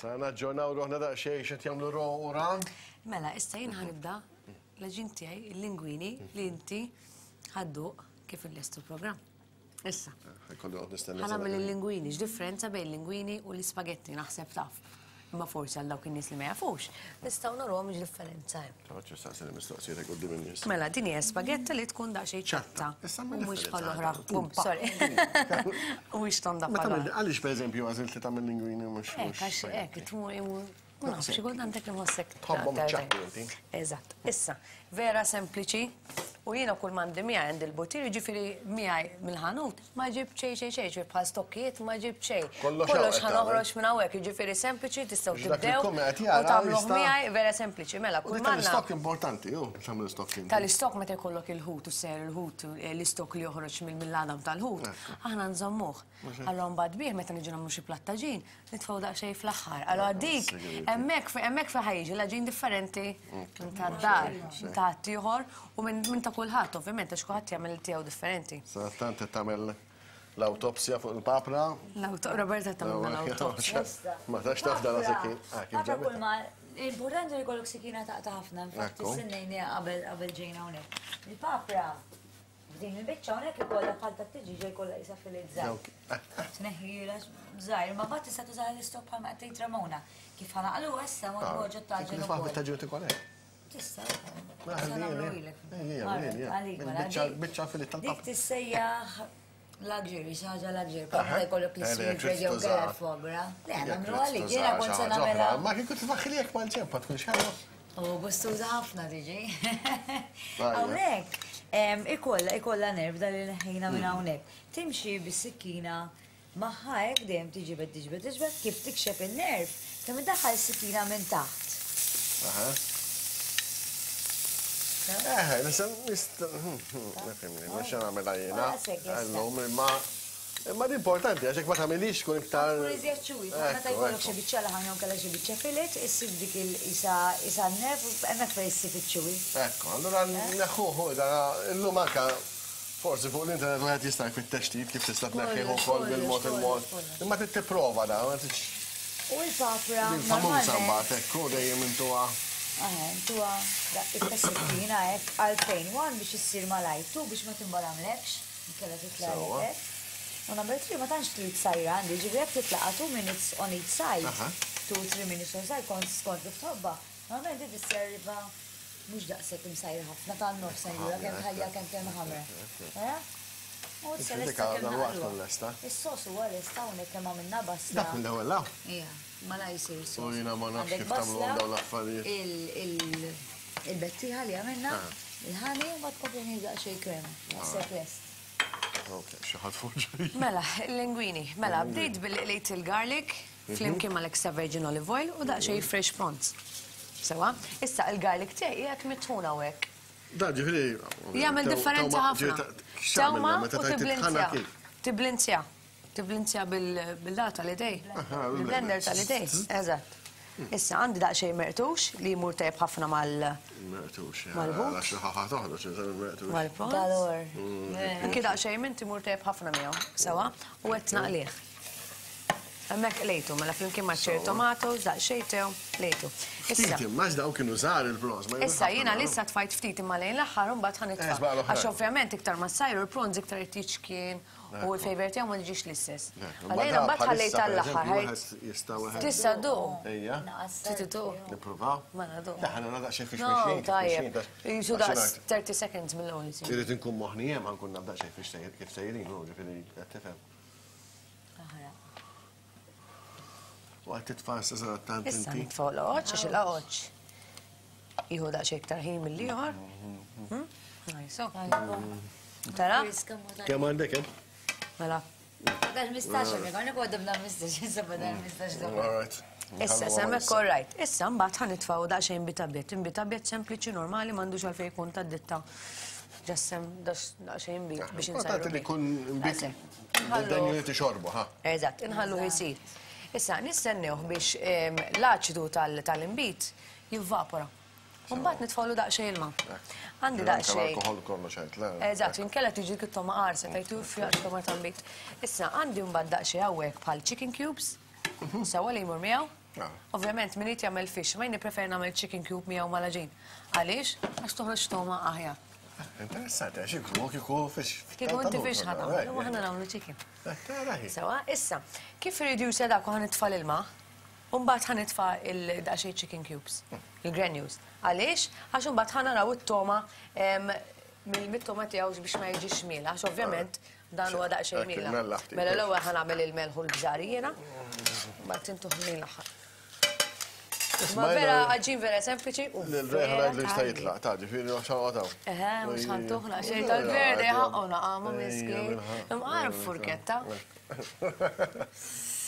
Naġġornaw ruħna daqsxejn x'qed jagħmlu ora. Mela, issa jien ħanibda l-aġin tiegħi il-lingwini li inti ħadduq kif illestu l-programm. Issa. Ħanagħmel il-lingwini, x'differenza bejn il-lingwini u l-ispagetti naħseb taf. Imma forsi għal dawk in-nies li ma jafux, nistgħu narhom x'differenza hemm. Taħġ istaqsili mistoqsijiet quddiem in-nies. Mela, din hija spagetta li tkun daqsxejn ċatta. U mhux bħall-oħra. Sorry. U mhux tonda bħal. Għaliex pereżempju għażilti tagħmel lingwini mhux. Hekk ma nafx xi għandek li mossek. Tħobbhom ċatti inti. Eżatt. Issa, vera sempliċi. U jiena kull mandi miegħi għand il-butir, jiġifieri miegħi mill-ħanut ma ġib xejn bħal stokkijiet ma ġib xejn. Kollox ħanoħroġ minn hawnhekk, jiġifieri sempliċi tistgħu tibdew u tagħmluh miegħi vera sempliċi. Mela kull manna. Tal-istokk importanti, jew tagħmel istokk inti. Tal-istokk meta jkollok il-ħut u ser il-ħut l-istokk li joħroġ mill-ladam tal-ħut, aħna nżommuh. Allura mbagħad bih meta niġu nagħmlu xi plattaġin, nitfgħu daqsxejn fl-aħħar. Allura dik hemmhekk fi ħajġi l-aġin differenti minn tad-dar, minn ta' ieħor u minn ta' kulħadd, ovvjament, għax kulħadd jagħmel tiegħu differenti. Tant tagħmel l-awtopsja fuq il-papra. Roberta tagħmel l-awtopsja. Ma tax taf dan sikin. Għafra kull ma, importanti li kollok sikina taqta' ħafna, infatti s-sinnejni qabel ġejna hawnhekk. Il-papra, din il-biċċa hawnhekk ikollha bħalta tiġi ġej kollha qisha fil-iżżar. Tneħħila żgħir, ma mbagħad tista' tuża l-istokk bħalma qed tgħid Ramona. Kif ħanaqlu issa ma tpoġġa taġġel ukoll. Kif taġġel ukoll hekk? Tista' Biċċa fil-tal. Dik tissejjaħ luxury, xi ħaġa luxury, bħalma jkollok l-sweet radio kellha fogra. Le nagħmlu għalik, jiena kont se nagħmilha. Ma kien kont tfaħħi jekk ma ġempa tkun xi U gustuża ħafna tiġi. Hawnhekk ikollha nerv dan li neħħejna minn hawnhekk. Timxi bis-sikkina magħha hekk dejjem tiġbed kif tikxef in-nerv kemm iddaħħal is-sikkina minn taħt. Mux għamela jena. Imma l-importanti, għaxek ma tamilix kun iktar. Kurizjaċċuwi, meta jkollok xi biċċa laħan jew kellha xi biċċa filet, issib dik isa nerv hemmhekk fejn issib iċ-ċuwi. Ekku, allura neħħuħu illum anke forsi fuq l-internet wieħed jista' fit-textit kif tista' tneħħiħu wkoll bil-mod il-mod. Imma trid tipprova da. U l-papra. Famuża mbagħad ekku dejjem intuha. Intuha il-pessittina hekk għalfejn wan biex issir malajtu biex ma timbalamlekx, inkella titla' hekk. U number 3 ma tantx trid sajra għandi, ġifieri jekk titlaqa 2 minutes on each side, 2-3 minutes on side, skont kif tħobba, normalment inti tisserva mhux daqshekk imsajra ħafna tan-nofs senjura kemm ħajja kemm ħamra. U s-selesta kemm naqlu. Is-sos huwa lesta hawnhekk kemm għamilna basta. Dak minn l-ewwel law? Ija, ma la jsir sos. U jiena ma nafx kif tagħmluhom dawn l-affarijiet. Il-bettiħa li għamilna, il-ħani u ma tkompli nidaq xejn krema. Naħseb lest. Xaħat fuġi. Mela, l-lingwini. Mela, bdejt bil-lejt il-garlic, flimkien mal-extra virgin olive oil u daqxej fresh prawns. Sewa, issa il-garlic tiegħi qiegħed mitħuna hekk. Da ġifieri. Jagħmel differenza ħafna. Sewma u tiblinzja. Tiblinzja bil-dar tal-idej. Bil-blender tal-idej. Eżatt. Issa għandi daqsxejn mertux li jmur tajjeb ħafna mal-mertux. Mal-but. Mal-prawns. Dalor. Anki daqsxejn minn timur tajjeb ħafna miegħu. Sewa, u qed naqlih. Hemmhekk lejtu, mela flimkien ma' ċer tomatoes, daqsxejn tew, lejtu. Issa. Max daw kienu żgħar il-prawns. Issa jiena lissa tfajt ftit imma lejn l-aħħar u mbagħad ħanitfa'. Għax ovvjament iktar ma sajru il-prawns iktar jittiċkien u l-favorite tiegħu ma jiġix l-istess. Għalejna mbagħad ħallejt tal-aħħar. Tista' duq. Ejja. Tititu. Nippruvaw? Ma nadu. Daħna naqxej fix No, tajjeb. Jisu daqs 30 seconds mill-ewwel isir. Irid inkun moħħni hemm ħankun naf daqsxejn fix kif sejrin, ġifieri qed tifhem. U għed titfassa tant inti. Issa nitfaw l-oċ, għax l-oċ. Iħu daqxej iktar ħin mill-ieħor. Najsu. Tara? Kemm għandek hemm? Mela. Dal-mistax, għana kodda b'dal-mistax, issa b'dal-mistax. Issa, semmek korrajt. Issa, mbaħt ħanitfaw daqxejn bitabjet. Bitabjet sempliċi, normali, mandux għalfej kun ta' ditta. Ġassem daqxejn bit biex insajru. Għatat li kun bit d-danju li t-xorbu, ha? Eżatt, inħallu jisir. Issa, nistennew biex l-aċidu tal-imbit jivvapora. Umbat nitfawlu daqxej ilma. Għandi daqxej. Alkohol kollu xejt, le. Eżatt, inkella tiġi kittoma qarsa, tajtu fjaċ toma tal-bit. Issa, għandi umbat daqxej għawek bħal chicken cubes, sawa li jmur miegħu, Ovvjament, min jagħmel fish, ma jniprefer nagħmel chicken cube miegħu malaġin. Għaliex? Għax toħroġ toma aħjar. Interessanti, għax kiku fish. Kieku inti fish ħadam, u ħana nagħmlu chicken. Sewa, issa, kif irriduce dak u ħanitfa' l-ilma, u mbagħad ħanitfa' il-daqsxejn chicken cubes, il-granules. Għaliex? Għax imbagħad ħanaraw it-toma mill-toma tiegħu biex ma jiġix miela, għax ovvjament dan huwa daqsxejn miela. Mela l-ewwel ħanagħmel il-melħ u l-bżar jiena, mbagħad tintuħ l-aħħar. Ma vera għaġin vera sempliċi u. L-reħ għad li jista' jitlaq, ta' ġifieri għaxan għataw. Mux ħantuħna xejn tal-gverdi ħaqqona għamu miski. Imqarb furketta.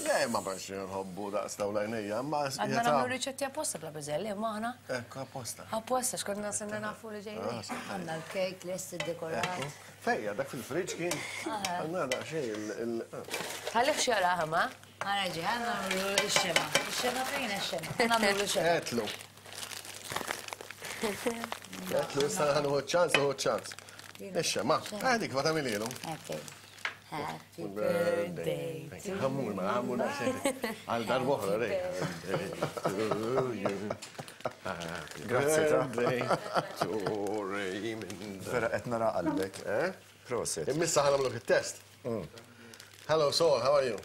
Le, ma bħanx nħobbu daqs daw lajnija, ma Għadna namlu riċetti apposta bla beżelli, maħna. Ekku, apposta. Apposta, xkodna senna nafu li ġejni. Għanna l-kejk, l-est dekorat. Fejja, dak fil-friġ kien. Għanna da xej Għalix xara ħama? Għanaġi, għanna namlu il-xema. Il-xema fejn il-xema? Namlu il-xema. Etlu. Etlu, issa għannu ċans, ċans. Ixxa, ma, għadik, ma tamililu. Happy birthday to Għammur, ma għammur naxħed. Għal darboħra, rej. Grazie, Birthday to Raymond. Vera, etna qalbek. Prosit. Immissa ħanamlu il-test. Hello, Saul, how are you?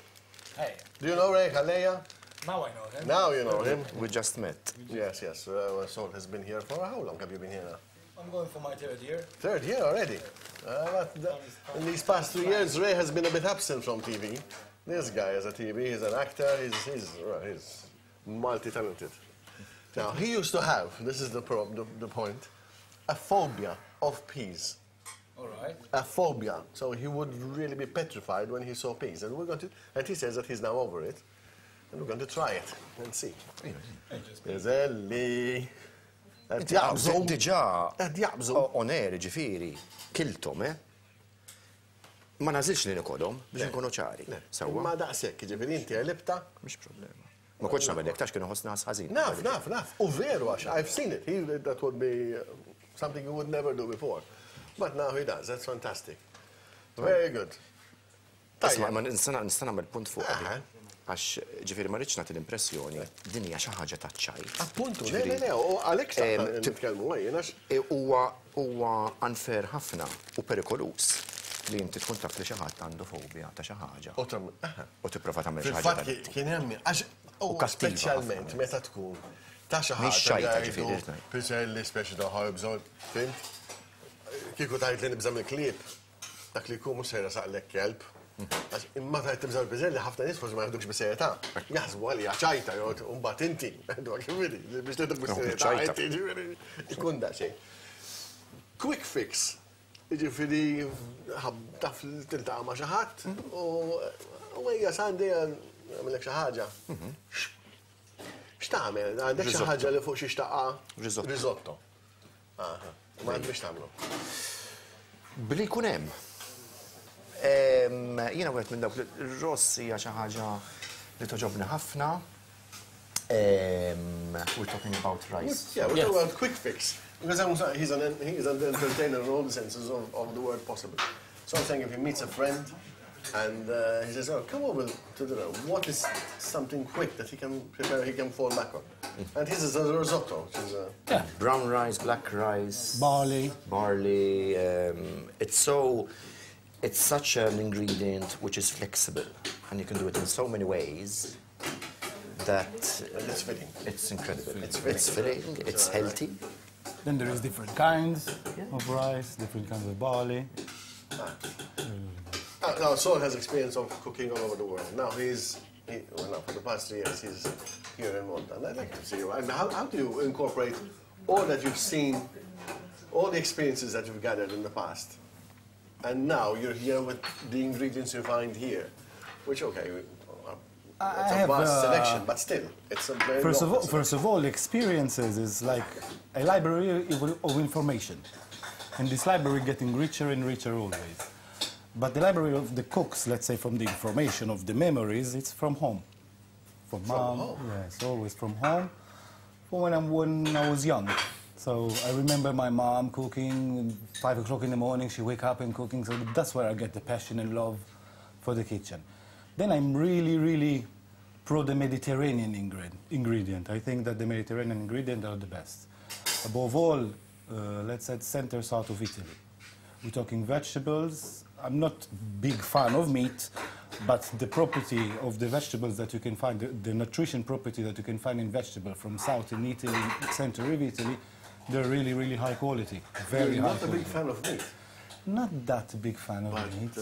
Hey, Do you know Ray Haleya? now I know him. Now you know him. We just met. Yes, yes. Saul has been here for how long have you been here now? I'm going for my third year. Third year already. In these past 3 years, Ray has been a bit absent from TV. This guy is a TV, he's an actor, he's multi-talented. Now, he used to have, this is the point, a phobia of peas. All right. A phobia. So he would really be petrified when he saw peas. And we're going to, and he says that he's now over it. And we're going to try it and see. Eżelli. Diġa, Jaqbżu. oneri ġifiri, kiltom, Ma nazilx li nikodom, biex nkunu ċari. Sawa? Ma daqsek, ġifiri inti għalibta. Mux problema. Ma koċ namelek, tax kienu ħosna ħazin. Naf. U veru għax, I've seen it. That would be something you would never do before. But now he does. That's fantastic. Very good. Tasma, ma nistana nagħmel punt fuq. Għax ġifiri ma rridx nagħti l-impressjoni din hija xi ħaġa taċċaj. Appuntu, le, u għalek nitkellmu għajjenax. Huwa unfair ħafna u perikolus li inti tkun taf li xi ħadd għandu fobja ta' xi ħaġa. U tipprova tagħmel xi ħaġa. Fil-fatt kien hemm u speċjalment meta tkun ta' xi ħaġa. Mhix xajta ġifieri. Piselli speċi ta' ħarbżol, fimt? Kieku tajt li nibżam il-klib, dak li jkun mhux sejra saqlek kelb. Imma tajt tibżaw il-piżelli ħafna nies forsi ma jaħdux bis-serjetà. Jaħsbu għalija ċajta jew mbagħad inti. Biex tidħol bis-serjetà. Ikun da xejn. Quick fix. Jiġifieri taf tiltaqa' ma' xi ħadd u hija sandi għamilek xi ħaġa. X'tagħmel? Għandek xi ħaġa li fuq xi xtaqqa? Risotto. Ma għandek biex tagħmlu. Bli jkun hemm. Jiena wieħed minn dawk il-ross hija xi ħaġa li toġobni ħafna. We're talking about rice. Yeah, we're talking about quick fix. Because he's an entertainer in all the senses of the word possible. So I'm saying if he meets a friend and he says, oh, come over to dinner, what is something quick that he can prepare, he can fall back on? And his is a risotto, which is Brown rice, black rice. Barley. It's such an ingredient which is flexible, and you can do it in so many ways that it's fitting. It's incredible. It's filling, it's healthy. Then there is different kinds of rice, different kinds of barley. Now, Saul has experience of cooking all over the world. Now for the past 3 years, he's here in Malta. And I'd like to see you. And how do you incorporate all that you've seen, all the experiences that you've gathered in the past? And now you're here with the ingredients you find here, which, okay, it's a vast selection, but still, it's a very First of all, experiences is like a library of information. And this library getting richer and richer always. But the library of the cooks, let's say from the information of the memories, it's from home. From mom, home? Yes, always from home. From when I was young. So I remember my mom cooking, 5 o'clock in the morning, she wake up and cooking, so that's where I get the passion and love for the kitchen. Then I'm really pro the Mediterranean ingredient. I think that the Mediterranean ingredients are the best. Above all, let's say center south of Italy. We're talking vegetables. I'm not big fan of meat, but the property of the vegetables that you can find, the nutrition property that you can find in vegetable from south in Italy, center of Italy, they're really, really high quality. Very high Not a quality. big fan of meat. Not that big fan of meat.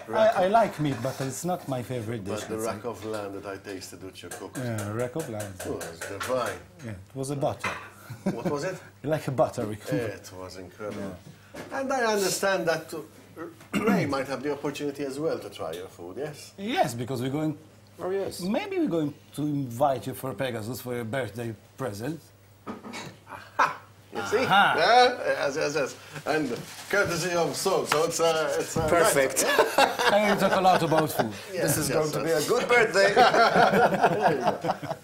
But I like meat, but it's not my favorite dish. but the let's say. rack of lamb that I tasted which you cooked Rack of lamb. was divine. Yeah, it was a butter. What was it? Like a butter. We cook. It was incredible. And I understand that Ray might have the opportunity as well to try your food, yes? Yes, because we're going. Oh, yes. Maybe we're going to invite you for Pegasus for your birthday present. You see? Aha. Yeah? Yes. And courtesy of Sol, so it's Perfect. And we talk a lot about food. This is going to be a good birthday.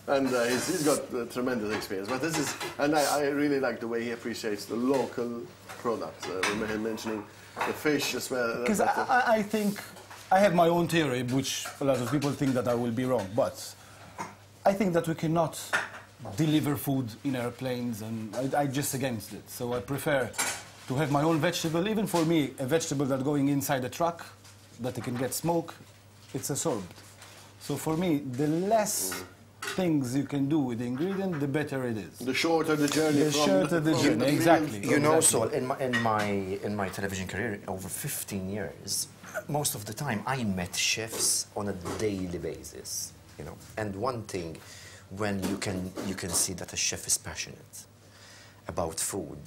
And he's got tremendous experience. But this is, and I really like the way he appreciates the local products. We're mentioning the fish as well. Because I think I have my own theory, which a lot of people think that I will be wrong, but I think that we cannot deliver food in airplanes, and I'm just against it. So I prefer to have my own vegetable. Even for me, a vegetable that going inside a truck, that it can get smoke, it's absorbed. So for me, the less things you can do with the ingredient, the better it is. The shorter the journey. The shorter the journey, exactly. You know, Sol, in my television career, over 15 years, most of the time I met chefs on a daily basis, you know. And one thing, when you can see that a chef is passionate about food,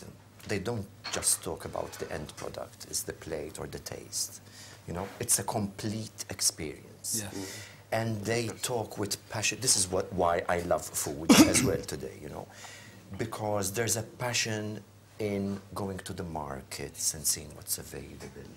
they don't just talk about the end product, it's the plate or the taste, you know. It's a complete experience. Yes. And they talk with passion. This is why I love food as well today, you know, because there's a passion in going to the markets and seeing what's available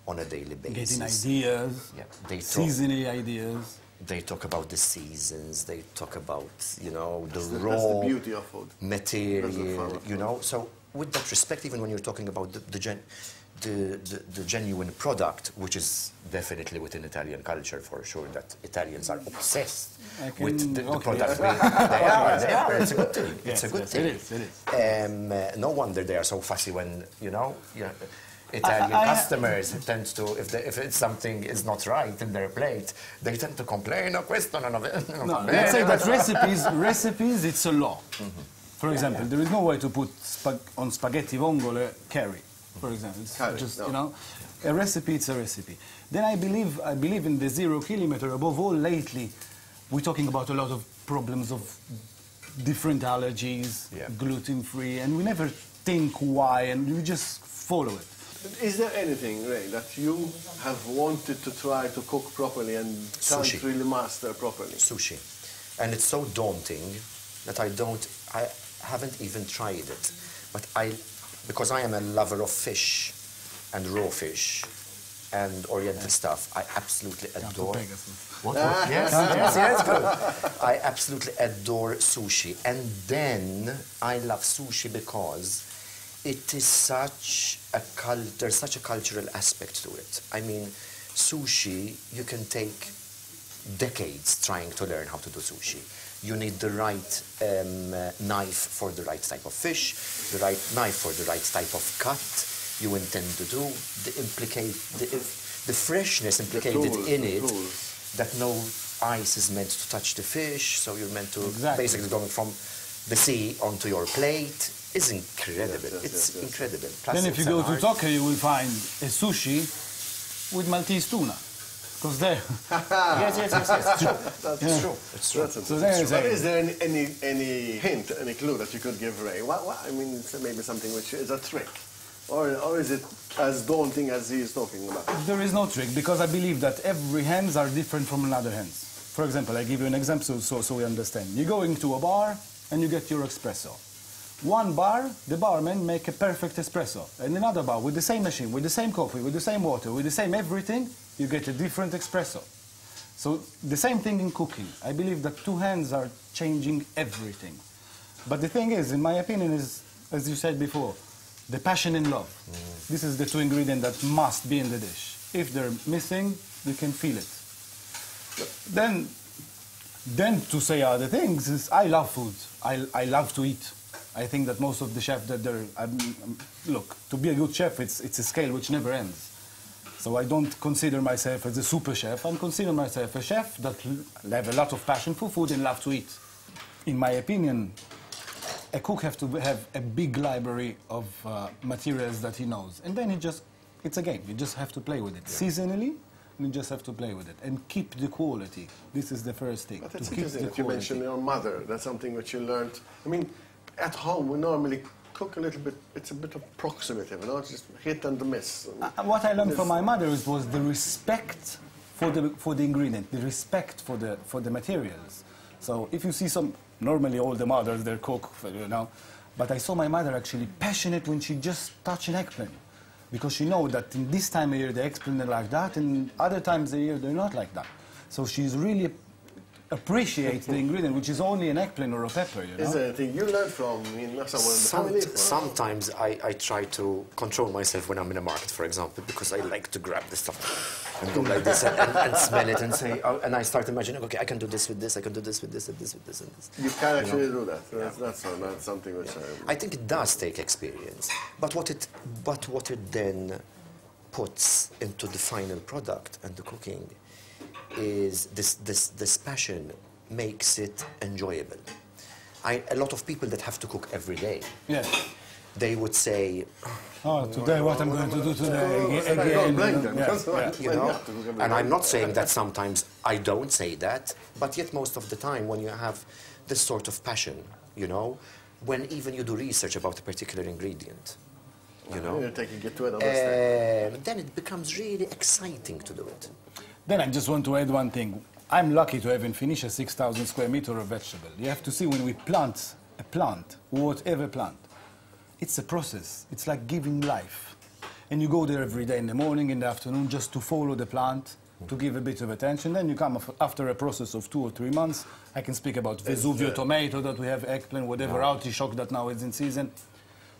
on a daily basis. Getting ideas, Yeah, they talk, seasoning ideas. they talk about the seasons, they talk about, you know, the That's raw the beauty of food. That's the fun material, of you know. So with that respect, even when you're talking about the genuine product, which is definitely within Italian culture for sure, that Italians are obsessed with the product. They are. It's a good thing. It's a good thing. It is. No wonder they are so fussy when, you know, Italian customers tend to, if it's something is not right in their plate, they tend to complain, no, questo non No, let's say that recipes, it's a law. For example, there is no way to put on spaghetti vongole curry, for example. It's Curry, just, no. you know, a recipe, it's a recipe. Then I believe in the 0 kilometer. Above all, lately, we're talking about a lot of problems of different allergies, Yeah. gluten-free, and we never think why, and we just follow it. Is there anything, Ray, that you have wanted to try to cook properly and can't Sushi. really master properly? Sushi. And it's so daunting that I haven't even tried it. But because I am a lover of fish and raw fish and Oriental stuff, I absolutely adore. What? Yes, good. I absolutely adore sushi. And then I love sushi because it is there's such a cultural aspect to it. I mean, sushi, you can take decades trying to learn how to do sushi. You need the right knife for the right type of fish, the right knife for the right type of cut you intend to do, the freshness implicated in it, that no ice is meant to touch the fish, so you're meant to basically going from the sea onto your plate. It's incredible. It's incredible. Plus Then if you it's go an to art. Tokyo, you will find a sushi with Maltese tuna. Because there, Yes. That's It's true. It's true. That's So there true. is But a- is there any hint, any clue that you could give Ray? What, I mean, it's maybe something which is a trick. Or is it as daunting as he is talking about? there is no trick, because I believe that every hands are different from another hands. For example, I give you an example so we understand. You go into a bar and you get your espresso. One bar, the barman make a perfect espresso. And another bar, with the same machine, with the same coffee, with the same water, with the same everything, you get a different espresso. So the same thing in cooking. I believe that two hands are changing everything. But the thing is, in my opinion, is, as you said before, the passion and love. This is the two ingredients that must be in the dish. If they're missing, you can feel it. Then, Then to say other things is I love food. I love to eat. I think that most of the chefs that they're look, to be a good chef, it's a scale which never ends. So I don't consider myself as a super chef. I consider myself a chef that have a lot of passion for food and love to eat. In my opinion, a cook has to have a big library of materials that he knows, and then it's a game. You just have to play with it seasonally. You just have to play with it and keep the quality. This is the first thing. But that's interesting that you mentioned your mother. That's something which you learned. I mean, at home we normally cook a little bit. It's a bit approximative, you know. It's just hit and miss. What I learned from my mother was the respect for the ingredient, the respect for the materials. So if you see normally all the mothers they cook, you know, but I saw my mother actually passionate when she just touched an eggplant. Because she knows that in this time of year the eggplant are like that, and other times of the year they're not like that. So she's really appreciates the ingredient, which is only an eggplant or a pepper, you know? Is there anything you learned from someone in the family? Sometimes I try to control myself when I'm in a market, for example, because I like to grab the stuff and go like this and smell it and say, oh, and I start imagining, okay, I can do this with this, I can do this with this, and this with this, and this. You can actually do that. That's something which I think it does take experience, but what it then puts into the final product and the cooking is this passion makes it enjoyable. A lot of people that have to cook every day, they would say, oh, today what I'm going to do today, again. You know? And I'm not saying that sometimes I don't say that, but yet most of the time when you have this sort of passion, you know, when even you do research about a particular ingredient, you know, you're taking it to another step. then it becomes really exciting to do it. Then I just want to add one thing. I'm lucky to have finished a 6,000 square meter of vegetable. You have to see when we plant a plant, whatever plant, it's a process. It's like giving life. And you go there every day in the morning, in the afternoon, just to follow the plant, to give a bit of attention. Then you come after a process of 2 or 3 months. I can speak about Vesuvio tomato that we have, eggplant, whatever, artichoke that now is in season.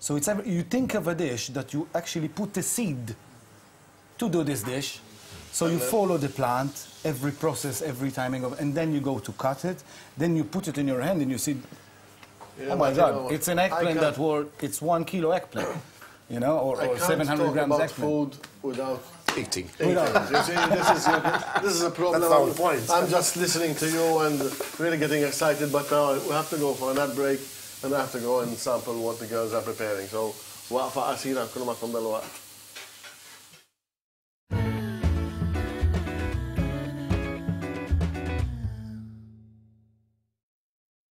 So you think of a dish that you actually put a seed to do this dish. So you follow the plant, every process, every timing, and then you go to cut it. Then you put it in your hand and you see, oh my God, it's an eggplant it's 1 kilo eggplant, you know, or 700 grams eggplant. Food without eating. You see, this is a problem. That's our point. I'm just listening to you and really getting excited, but now we have to go for an ad break and I have to go and sample what the girls are preparing. So, waqfa qasira, nkunu magħkom dal-waqt.